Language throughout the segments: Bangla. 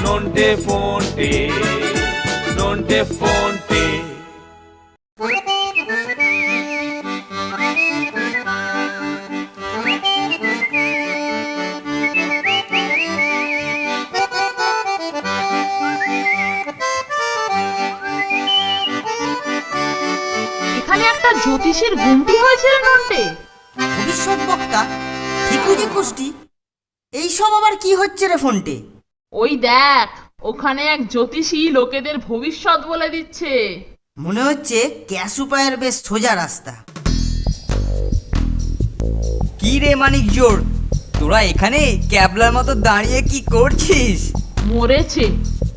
নন্টে ফন্টে, নন্টে ফন্টে। এখানে একটা জ্যোতিষীর গুমটি হয়েছিল নন্টে। ভবিষ্যৎ বক্তা ঠিকুজি কুষ্টি, এইসব আবার কি হচ্ছে রে ফোনটে? ওই দেখ, ওখানে এক জ্যোতিষী লোকেদের ভবিষ্যৎ বলে দিচ্ছে। মনে হচ্ছে ক্যাশ উপায়ের বেশ সোজা রাস্তা। কি রে মানিক জোর, তোরা এখানে ক্যাবলার মতো দাঁড়িয়ে কি করছিস? মরেছে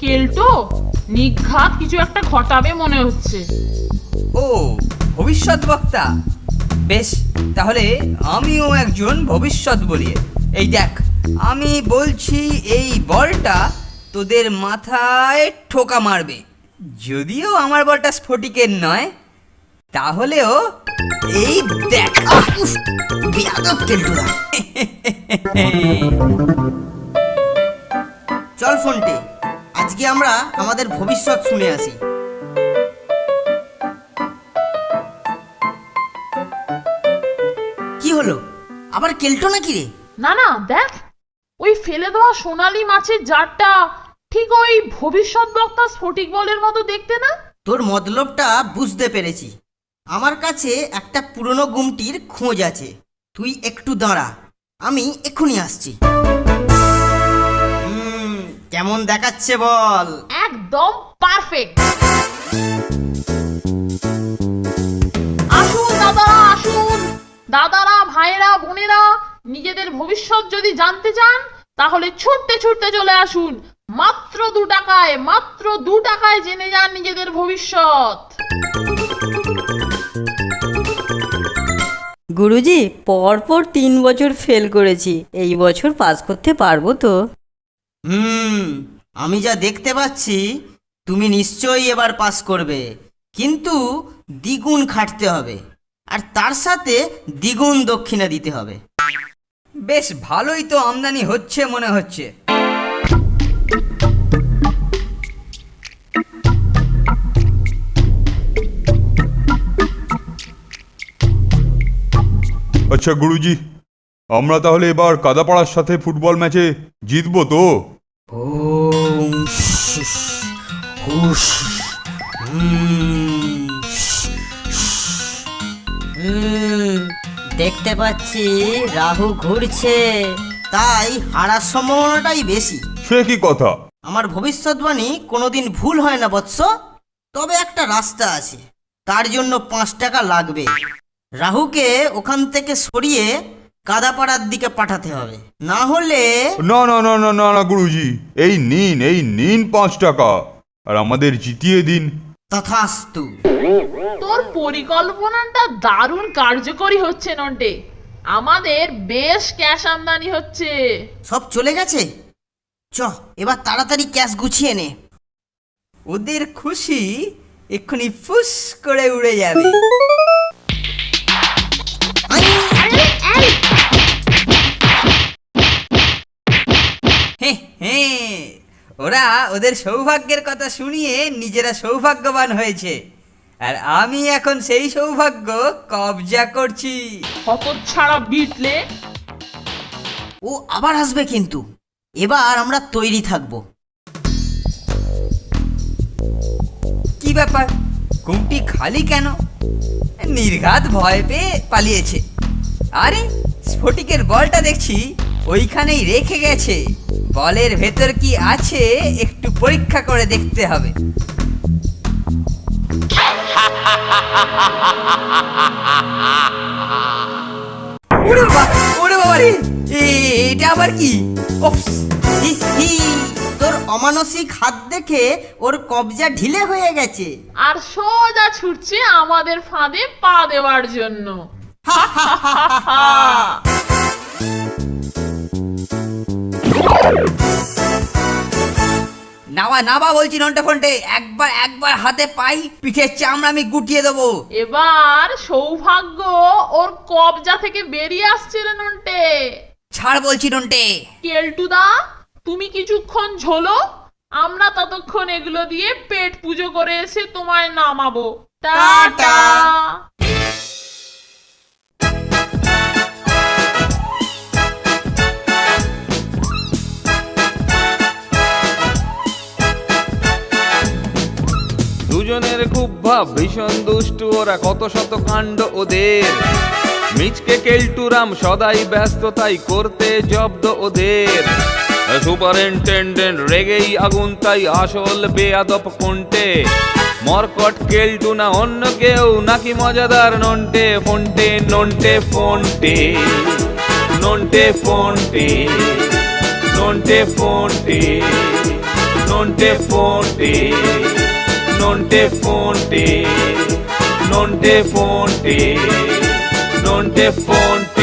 কেলটো, নিঘাত কিছু একটা ঘটাবে মনে হচ্ছে। ও ভবিষ্যৎ বক্তা, বেশ তাহলে আমিও একজন ভবিষ্যৎ বলি। এই দেখ, আমি বলছি এই বলটা তোদের মাথায় ঠোকা মারবে। যদিও আমার বলটা স্ফটিকের নয়, তাহলেও এই দেখ। বেয়াদব কেলটুদা। চল ফোনটে, আজকে আমরা আমাদের ভবিষ্যৎ শুনে আসি। কি হলো, আবার কেলটো নাকি রে? না না, দেখ ওই ফেলে দেওয়া সোনালী মাছের জারটা ঠিক ওই ভবিষ্যৎ বক্তা স্ফটিক বলের মতো দেখতে না? তোর মতলবটা বুঝতে পেরেছি। আমার কাছে একটা পুরনো গুমটির খোঁজ আছে, তুই একটু দাঁড়া, আমি এক্ষুনি আসছি। কেমন দেখাচ্ছে বল? একদম পারফেক্ট। আসুন দাদারা, আসুন দাদারা, ভাইয়েরা, বোনেরা, নিজেদের ভবিষ্যৎ যদি জানতে চান তাহলে ছুটতে ছুটতে চলে আসুন। মাত্র 2 টাকায়, মাত্র 2 টাকায় জেনে যান নিজেদের ভবিষ্যৎ। গুরুজি, পরপর 3 বছর ফেল করেছি, এই বছর পাস করতে পারবো তো? আমি যা দেখতে পাচ্ছি তুমি নিশ্চয়ই এবার পাস করবে, কিন্তু দ্বিগুণ খাটতে হবে, আর তার সাথে দ্বিগুণ দক্ষিণা দিতে হবে। বেশ ভালোই তো আমদানি হচ্ছে মনে হচ্ছে। আচ্ছা গুরুজি, আমরা তাহলে এবার কাদাপাড়ার সাথে ফুটবল ম্যাচে জিতবো তো? ওম শিশ, হুশ, দেখতে পাচ্ছি রাহু ঘুরছে, তাই হারার সম্ভাবনাটাই বেশি। সে কি কথা? আমার ভবিষ্যৎবাণী কোনোদিন ভুল হয় না বৎস। তবে একটা রাস্তা আছে, তার জন্য 5 টাকা লাগবে। রাহুকে ওখান থেকে সরিয়ে কাদাপাড়ার দিকে পাঠাতে হবে, না হলে... না না না না না না গুরুজি, এই নিন 5 টাকা, আর আমাদের জিতিয়ে দিন। তথাস্তু। তোর পরিকল্পনাটা দারুণ কার্যকরী হচ্ছে নন্টে, আমাদের বেশ ক্যাশ আমদানি হচ্ছে। সব চলে গেছে, চ এবার তাড়াতাড়ি ক্যাশ গুছিয়ে নে। ওদের খুশি এক্ষুনি ফুস করে উড়ে যাবে। ওরা ওদের সৌভাগ্যের কথা শুনিয়ে নিজেরা সৌভাগ্যবান হয়েছে, আর আমি এখন সেই সৌভাগ্য কবজা করছি। হতচ্ছাড়া বিটলে। ও আবার আসবে, কিন্তু এবার আমরা তৈরি থাকবো। কি ব্যাপার, গুমটি খালি কেন? নির্ঘাত ভয় পেয়ে পালিয়েছে। আরে স্ফটিকের বলটা দেখছি ওইখানেই রেখে গেছে। বলের ভেতর কি আছে একটু পরীক্ষা করে দেখতে হবে। ওরে বাবা রে, এটা আবার কি? হি হি, তোর অমানসিক হাত দেখে ওর কবজা ঢিলে হয়ে গেছে, আর সোজা ছুটছে আমাদের ফাঁদে পা দেওয়ার জন্য। নাবা নাবা বলছি নন্টে ফন্টে, একবার হাতে পাই, পিঠের চামড়া আমি গুটিয়ে দেবো। এবার সৌভাগ্য ওর কবজা থেকে বেরিয়ে আসছে রে নন্টে। ছাড় বলছি নন্টে। কেলটুদা, তুমি কিছুক্ষণ ঝোলো, আমরা ততক্ষণ এগুলো দিয়ে পেট পুজো করে এসে তোমায় নামাবো। টাটা। টাটা। দুজনের খুব ভাব, ভীষণ দুষ্টু ওরা, কত শত কাণ্ড ওদের। মিচকে কেলটুরাম সদাই ব্যস্ত, তাই করতে জব্দ ওদের। সুপারিনটেন্ডেন্ট রেগেই আগুন, তাই আসল বেয়াদব কোনটে। মরকট কেলটু না অন্য কেউ, নাকি মজাদার নন্টে ফোনটে। নন্টে ফোনটে, নন্টে ফোনটে, নন্টে ফোনটে, নন্টে ফোনটে, নন্টে ফোনটে, নন্টে ফোনটে, নন্টে ফোনটে।